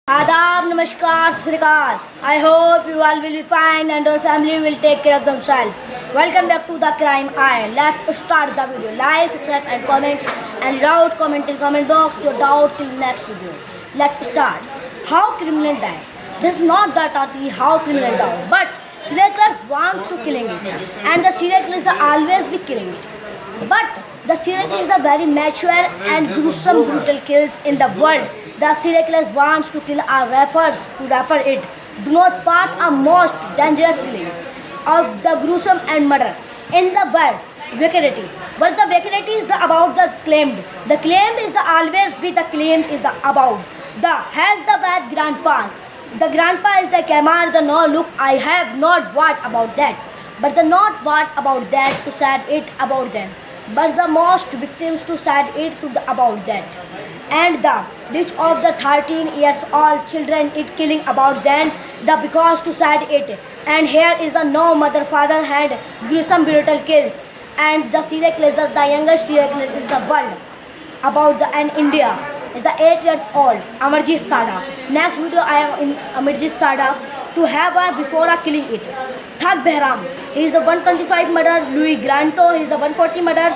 Adab, Namaskar, Sat Sri Akal. I hope you all will be fine and your family will take care of themselves. Welcome back to the Crime Eye. Let's start the video. Like, subscribe and comment, and without comment in comment box your doubt till next video. Let's start. How criminal die? This is not the topic how criminal die, but serial killers want to killing it, and the serial killers always be killing it. But the serial killer is the very mature and gruesome brutal kills in the world. The serial killers wants to kill or refers to refer it. Do not part a most dangerous killing of the gruesome and murder in the world. Vacanity. But the vacanity is the about the claimed. The claimed is the always be the claimed is the about. The has the bad grandpas. The grandpa is the Kamar, the no look I have not what about that. But the not what about that to sad it about them. But the most victims to sad it to the about that. And the which of the 13 years old children it killing about then the because to sad it. And here is a no mother father had gruesome brutal kills. And the serial killer, the youngest serial killer is the world about the and India is the 8 years old Amarjit Sada. Next video I am in Amarjit Sada to have a before a killing it. Thug Behram, he is the 125 murder. Louis Granto, he is the 140 murders.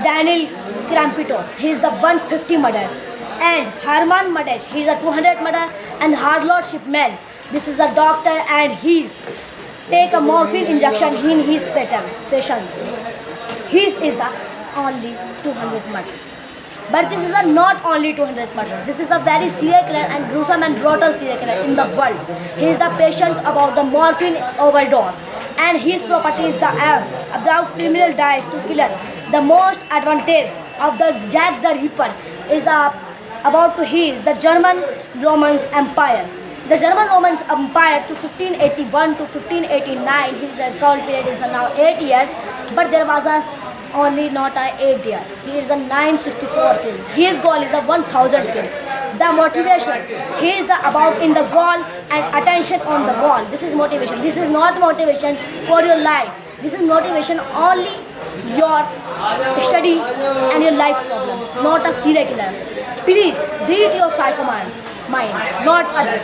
Daniel Crampito, he is the 150 murders. And Harman Madej, he is a 200 murder. And Harlot Shipman, this is a doctor and he's take a morphine injection in his patients. His is the only 200 murders. But this is a not only 200 murders. This is a very serial killer and gruesome and brutal serial killer in the world. He is the patient about the morphine overdose. And his property is the air about criminal dies to killer. The most advantage of the Jack the Ripper is the about to he is the German Romans Empire. The German Romans Empire to 1581 to 1589. His account period is now 8 years, but there was a only not a 8 years. He is the 964 kills. His goal is a 1000 kills. The motivation, he is the about in the goal and attention on the goal. This is motivation. This is not motivation for your life. This is motivation only your study and your life problems, not a serial killer. Please read your psycho mind, not others.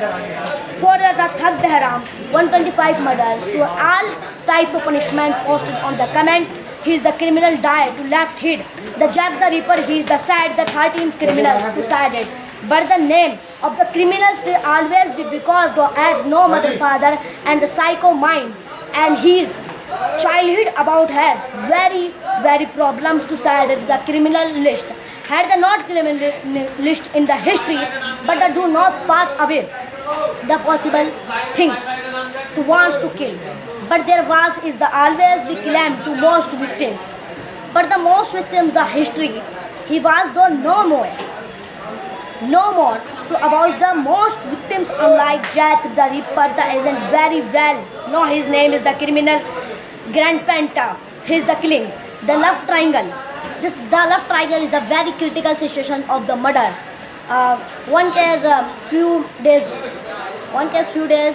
For the Thug Behram, 125 murders to all types of punishment posted on the comment. He is the criminal died to left hid. The Jack the Ripper, he is the sad, the 13th criminals to sided. But the name of the criminals will always be because they adds no mother father and the psycho mind. And his childhood about has very problems to side the criminal list. Had the not criminal list in the history, but they do not pass away the possible things to wants to kill. But there was is the always be claimed to most victims. But the most victims the history, he was the no more to about the most victims unlike Jack the Ripper the agent very well. No, his name is the criminal Grand Panta. He is the killing. The love triangle. The love triangle is a very critical situation of the murders. One case few days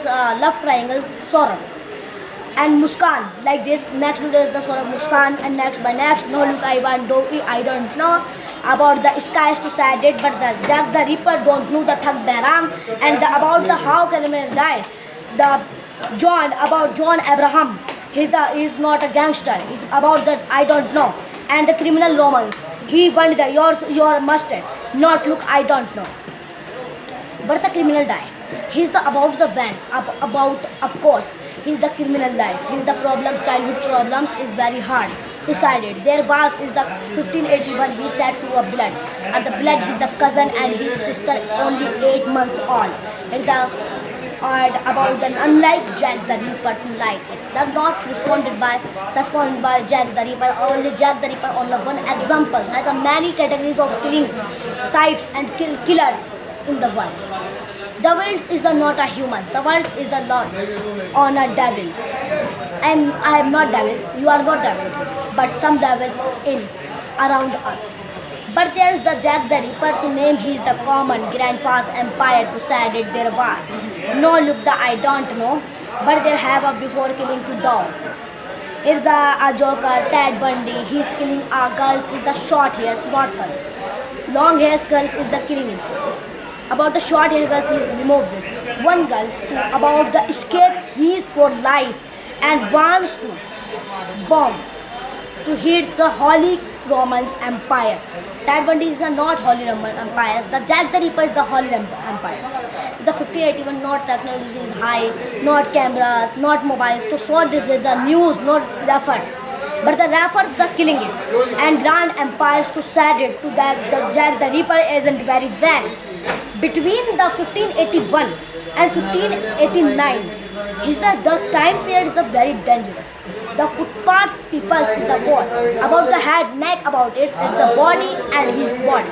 love triangle Saurabh and Muskan like this. Next video is the Saurabh Muskan and next by next no look Ivan Doki. I don't know about the skies to sad it, but the Jack the Ripper don't know the Thug Behram and the, about the how criminal dies. The John Abraham. He is not a gangster. It's about that I don't know. And the criminal Romans. He went the your mustard. Not look I don't know. But the criminal died. He's the about the van. About of course. He's the criminal lives. He's the problems, childhood problems is very hard to side it. There was is the 1581 he said to a blood. And the blood is the cousin and his sister only 8 months old. And the about the unlike Jack the Ripper to like it. They are not suspended by Jack the Ripper. Only Jack the Ripper only one example. There are many categories of killing types and killers in the world. The world is the not a humans. The world is the Lord on a devils. I am not devil. You are not devil. But some devils in around us. But there is the Jack the Ripper to name he is the common grandpa's empire to side it there was. No look the I don't know, but they have a before killing to dog. Here's the Joker, Ted Bundy, he's killing girls is the short hairs, not girls. Long hairs girls is the killing it. About the short hair girls, he is removed it. One girls to about the escape he is for life and wants to bomb to hit the Holy Roman Empire. Ted Bundy is not Holy Roman Empire. The Jack the Ripper is the Holy Roman Empire. The 1581 not technology is high, not cameras, not mobiles. To sort this is the news, not refers. But the refers the killing it and grand empires to sad it to that the Jack the Ripper isn't very well. Between the 1581 and 1589, is the time period is the very dangerous. The footpaths people is the war. About the head's neck about it's the body and his body.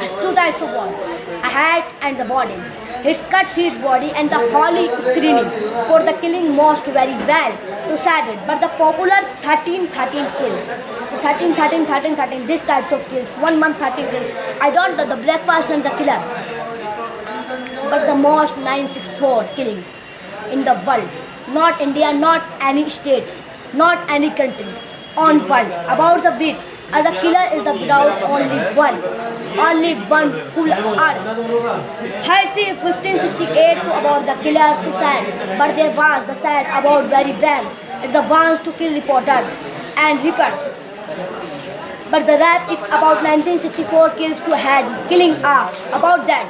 Has two types of body, a head and the body. His cuts his body and the holy screaming for the killing most very well to sad it. But the populars 13 kills. 13 these types of kills. 1 month 13 kills. I don't know the breakfast and the killer. But the most 964 killings in the world. Not India, not any state, not any country on world. About the beat, and the killer is the without only one full earth. I see 1568 about the killers to sad, but there was the sad about very well. It's the ones to kill reporters and rippers. But the rap it about 1964 kills to head killing about that.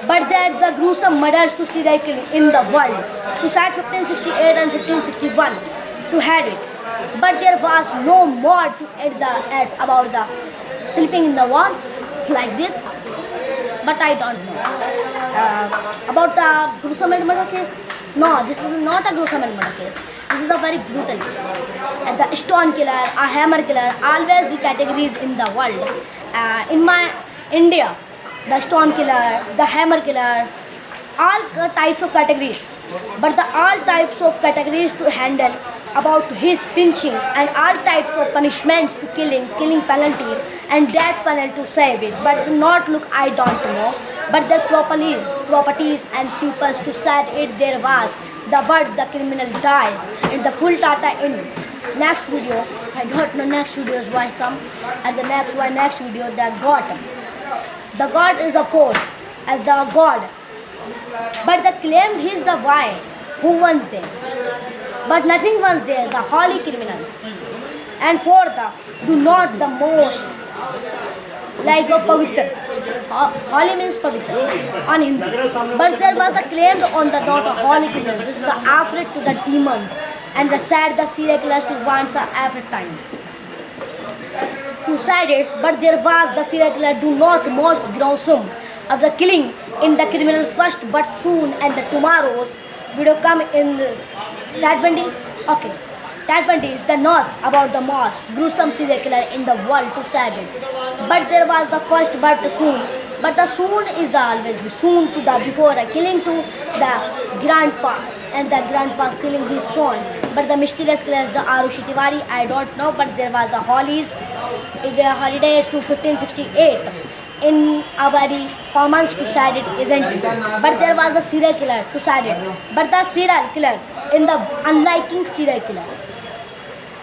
But there's the gruesome murders to serial killing in the world. To sad 1568 and 1561 to had it. But there was no more to add the ads about the sleeping in the walls like this. But I don't know. About the gruesome murder case? No, this is not a gruesome murder case. This is a very brutal case. And the stone killer, a hammer killer, always be categories in the world. In my India, the stone killer, the hammer killer, all types of categories. But the all types of categories to handle about his pinching and all types of punishments to killing penalty and death penalty to save it. But it's not look I don't know. But their properties and pupils to set it there was the words the criminal died and the full data in next video. I don't know next video is why come and the next video the God. The God is the code as the God. But the claim he is the why who wants there. But nothing was there, the holy criminals. And for the do not the most like a pavitra. Holy means pavitra on Hindi. But there was the claim on the not a holy criminals. This is the afraid to the demons and the sad the serial killers to want the afraid times. Two sides, but there was the serial killer do not most gruesome of the killing in the criminal first but soon and the tomorrow's video come in Ted Bundy. Okay, Ted Bundy is the not about the most gruesome serial killer in the world to sad it. But there was the first but the soon. But the soon is the always be soon to the before a killing to the grandpas and the grandpa killing his son. But the mysterious killer is the Arushi Tiwari. I don't know, but there was the holidays to 1568. In a very common to sad it isn't it? But there was a serial killer to sad it. But the serial killer in the unliking serial killer.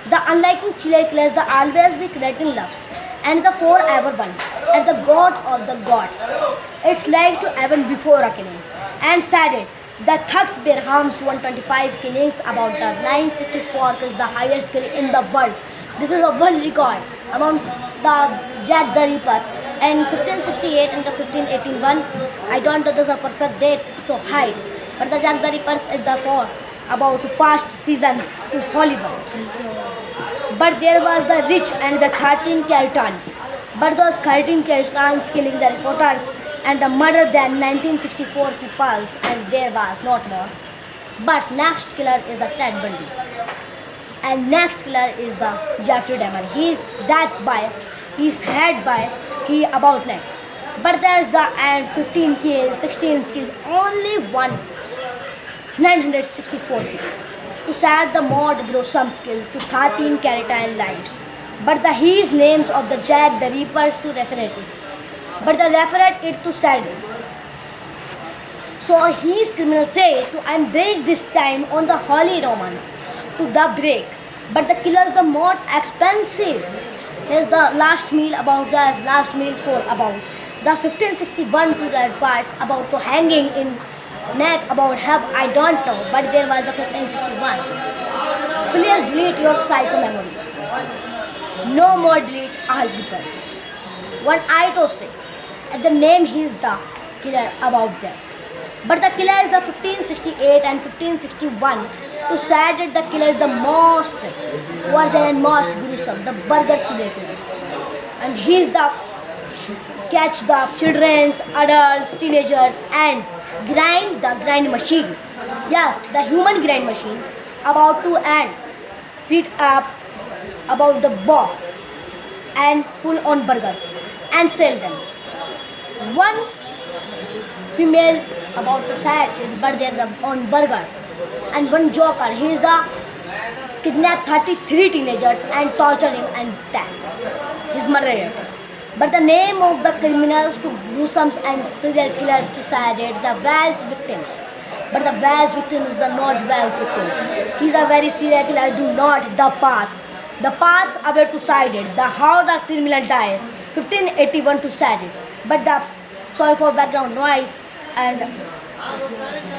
The unliking serial killers the always be creating loves and the forever one and the god of the gods. It's like to heaven before a killing. And sad it. The Thugs Birham's 125 killings about the 964 is the highest kill in the world. This is a world record among the Jack the Ripper. And 1568 and the 1581, I don't know there's a perfect date, so high. But the Jack the Ripper is the for about past seasons to Hollywood. But there was the rich and the 13 Caretans. But those 13 Caretans killing the reporters and the murder than 1964 people and there was not more. But next killer is the Ted Bundy. And next killer is the Jeffrey Dahmer. He's head by he about neck. But there's the and 15 kills, 16 kills, only one 964 kills. To sad the more gruesome skills to 13 Caretine lives. But the his names of the Jack the Ripper to reference it. But the reference it to sad. So his criminal say to I'm break this time on the Holy Romans to the break. But the killers the more expensive. Here's the last meal about the last meals for about The 1561 to the advice about to hanging in neck about have I don't know, but there was the 1561. Please delete your psycho memory. No more delete all peoples. One I to say, at the name he is the killer about them. But the killer is the 1568 and 1561. To sad it, the killer is the most version and most gruesome, the burger simulator. And he is the catch the children's, adults, teenagers and grind the grind machine. Yes, the human grind machine about to end feet up about the boff and full on burger and sell them. One female about the sad is but they are on burgers and one joker he is a kidnap 33 teenagers and torture him and death. His murder. But the name of the criminals to gruesomes and serial killers to sad it, the Wells victims. But the Wells victim is the not Wells victim. He's a very serial killer, do not the paths. The paths are where to side it, the how the criminal dies. 1581 to sad it. But the sorry for background noise and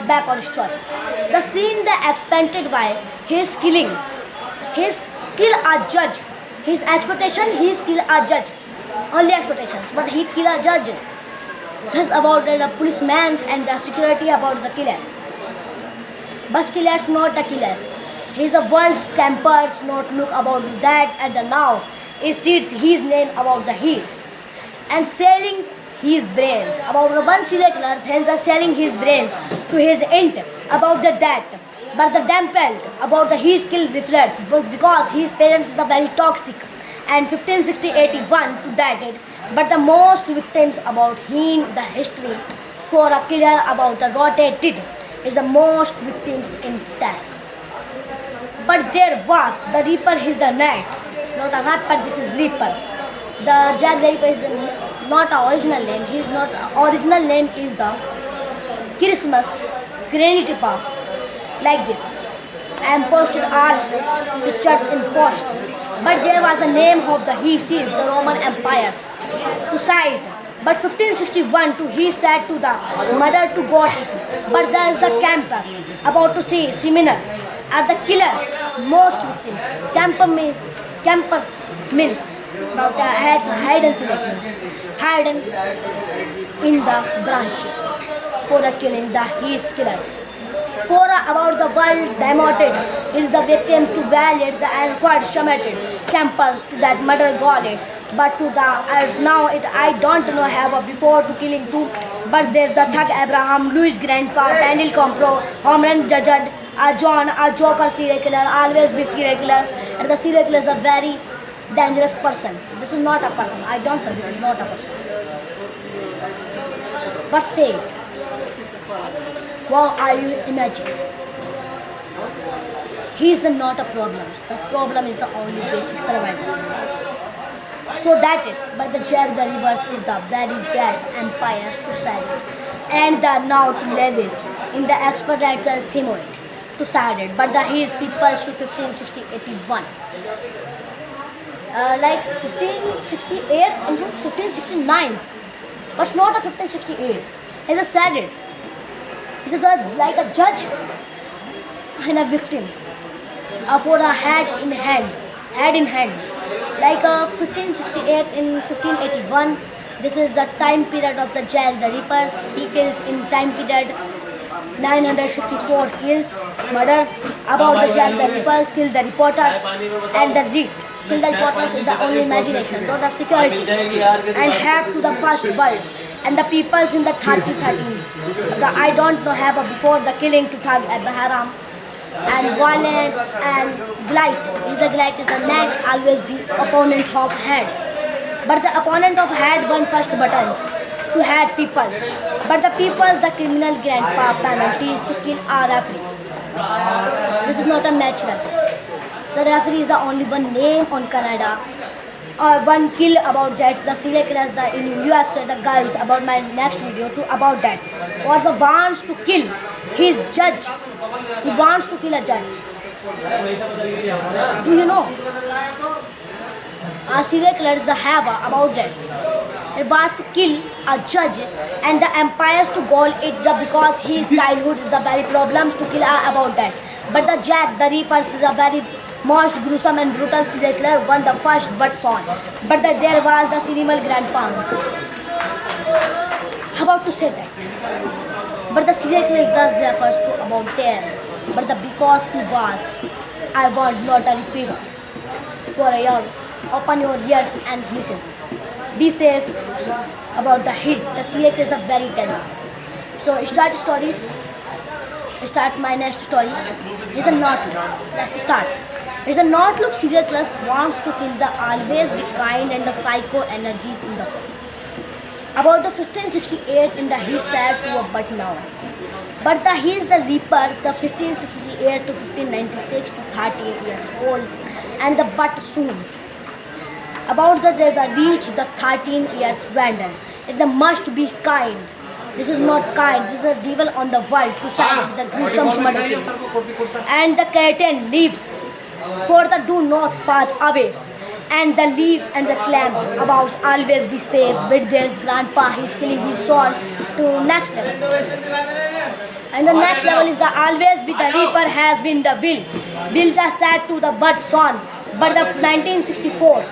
back on story. The scene the expanded by his killing. His kill a judge. His expectation, his kill a judge. Only expectations, but he kill a judge. This about the policemen and the security about the killers. But killers not the killers. He's the world's campers not look about that and the now. It sees his name about the heels. And selling his brains. About the one serial killer, hence are selling his brains to his int about the death. But the dampened about the his kill reflects, but because his parents are very toxic. And 1560-81 to that it. But the most victims about him, the history for a killer about the rotated is the most victims in time. But there was the Reaper is the night, not a rapper. This is Reaper. The Jack the Reaper is not our original name. His not original name is the Christmas Granny Park, like this. I am posted all pictures in post. But there was the name of the he sees the Roman empires to side. But 1561 to he said to the mother to God it. But there is the camper about to see similar are the killer most victims. Camper means about the heads hidden hidden in the branches for the killing the his killers. For about the world demoted is the victims to validate the and shamated campers to that murder gauntlet. But to the as now it I don't know have a before to killing too. But there's the thug Abraham, Louis Grandpa, Daniel Compro, Homeland Judge, John, a Joker serial killer, always be serial killer. And the serial killer is a very dangerous person. This is not a person. I don't know. This is not a person. But say it. What are you imagining? He is not a problem. The problem is the only basic survival. So that it. But the Jack the Reverse is the very bad empires to side it. And the now to Lewis in the expeditor simulate to side it. But the his peoples to 1560-81. Like 1568 and 1569. But not a 1568. It's a sad it. This is like a judge and a victim for a hand in hand. Like 1568 in 1581, this is the time period of the Jack the Rippers. He kills in time period 964 kills, murder. About the Jack the Rippers, kill the reporters and the read. Kill the reporters is the only imagination, not the security. And have to the first world. And the peoples in the 13. I don't know have a before the killing to Thug Haram and violence and glide. Is the glide is the neck always be opponent of head. But the opponent of head won first buttons to head peoples. But the peoples the criminal grandpa penalties to kill our referee. This is not a match referee. The referee is the only one name on Canada. One kill about that, the serial killers the in USA, the girls about my next video to about that. Was the wants to kill his judge. He wants to kill a judge. Do you know? Serial killers the have about that. He wants to kill a judge and the empires to goal it because his childhood is the very problems to kill are about that. But the Jack the Reaper is the very most gruesome and brutal serial killer won the first but son. But there was the cinema grandparents. About to say that. But the serial killer is the refers to about tales. But the because he was, I want not to repeat this. For a year, open your ears and listen this. Be safe about the hits. The serial killer is the very dangerous. So start stories. Start my next story. Here's a Northlook. Let's start. Here's a Northlook serial killer wants to kill the always be kind and the psycho energies in the world. About the 1568 in the he said to a but now. But he is the reapers the 1568 to 1596 to 38 years old and the but soon. About the reach the 13 years vandal. It the must be kind. This is not kind. This is a devil on the world to side the gruesome murder case. And the curtain leaves for the do not path away. And the leaf and the clamp about always be safe with their grandpa he's killing his son to next level. And the next level is the always be the reaper has been the will. Built a sad to the bird son. But the 1964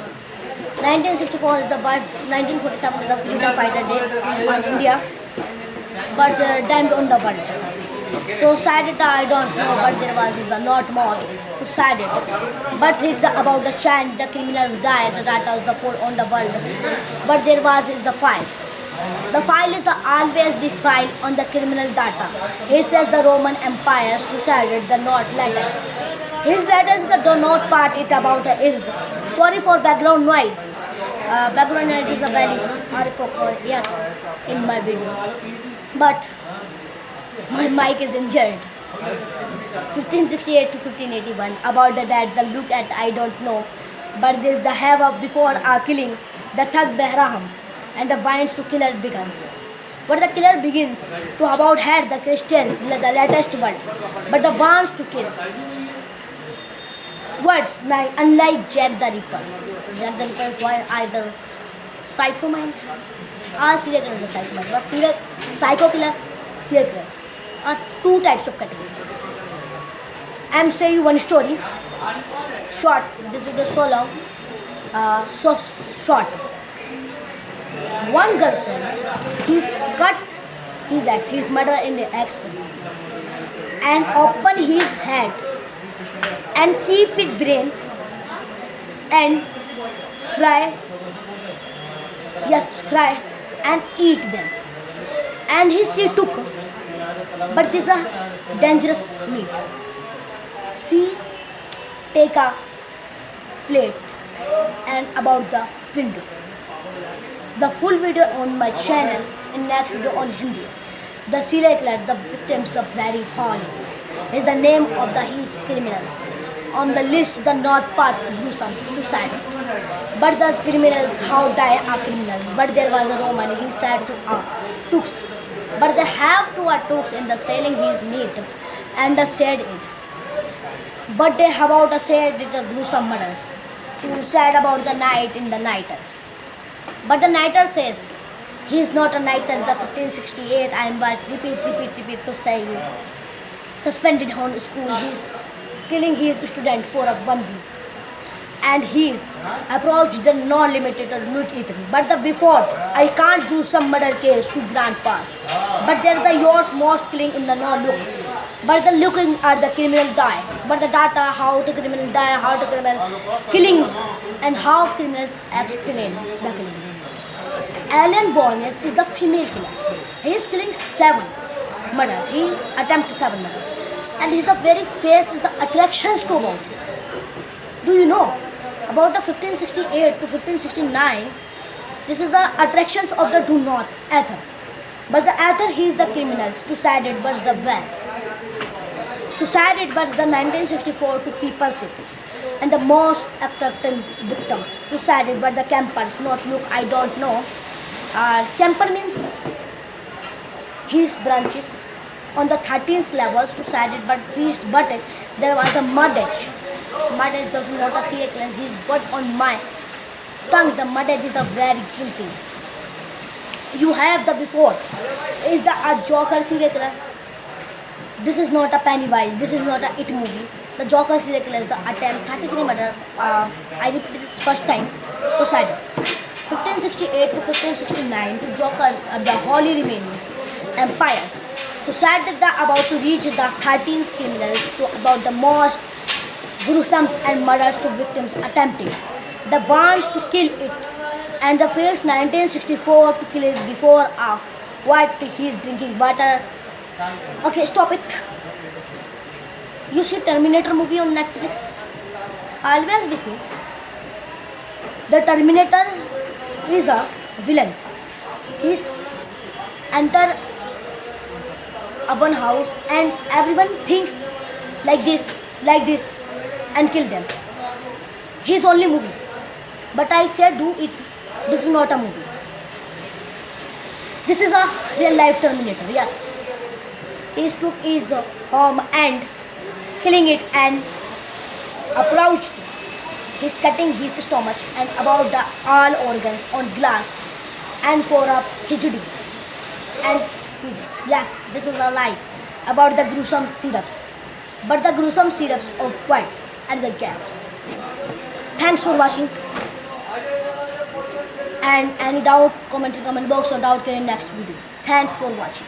is the bird, 1947 is the freedom fighter day on India. But damned on the world. So sad it I don't know, but there was the not more to sad it. But it's about the chant, the criminals die, the data is the full on the world. But there was is the file. The file is the always the file on the criminal data. He says the Roman empires decided the not latest. His letters the do not part it about is sorry for background noise. Background noise is a very article for years in my video. But my mic is injured. 1568 to 1581 about the dad the look at I don't know. But this the have of before killing the Thug Behraham and the vines to killer begins. But the killer begins to about had the Christians the latest word. But the wants to kill. Words like unlike Jack the Rippers. Jack the Ripper was either psycho mind or serial killer psycho mind. But psycho killer, serial killer are two types of category. I'm saying you one story. Short. This is so long. So short. One girlfriend, he's cut his ex, his murder in the ex, and open his head and keep it brain and fry and eat them. And she took, but this is a dangerous meat. She take a plate and about the window. The full video on my channel and next video on Hindi. The serial killer, the victims, the very holy is the name of the his criminals. On the list, the not parts gruesome suicide. But the criminals, how die are criminals. But there was a Roman, he said to tooks. But they have to tooks in the selling his meat and the said it. But they have about a said it the gruesome murders. To said about the night in the nighter. But the nighter says he is not a nighter. The 1568 I invite repeat to say suspended on school. He is killing his student for a 1 week. And he is approached the non-limited or not eaten. But the before I can't do some murder case to grant pass. But there the yours most killing in the non-look. But the looking at the criminal die. But the data how the criminal die, how the criminal killing and how criminals explain the killing. Alien Borges is the female killer. He is killing 7 murder. He attempted 7 murder. And his the very face is the attractions to about. Do you know about the 1568 to 1569? This is the attractions of the do not ether. But the ether he is the criminals to side it but the van. To side it but the 1964 to People City. And the most attractive victims to side it but the campers not look I don't know. Camper means his branches on the 13th levels to side it but reached but there was a mud edge. Mud edge does not a serial killer. His but on my tongue the mud edge is the very guilty. you have the before. Is the a Joker serial killer? This is not a Pennywise. This is not a It movie. The Joker serial killer is the attempt 33 murders. I repeat this first time. Suicide. 1568 to 1569 to Jokers are the Holy Remains empires. To set the about to reach the 13 criminals to about the most gruesome and murders to victims attempting. The wants to kill it and the first 1964 to kill it before what he's drinking water. Okay, stop it. You see Terminator movie on Netflix? Always we see. The Terminator is a villain. He's enter a one house and everyone thinks like this and kill them. His only movie. But I said do it. This is not a movie. This is a real life Terminator, yes. He took his home and killing it and approached. He's cutting his stomach and about the all organs on glass and pour up his judy. And yes, this is a lie about the gruesome syrups. But the gruesome syrups of whites and the gaps. Thanks for watching. And any doubt, comment in comment box or doubt in next video. Thanks for watching.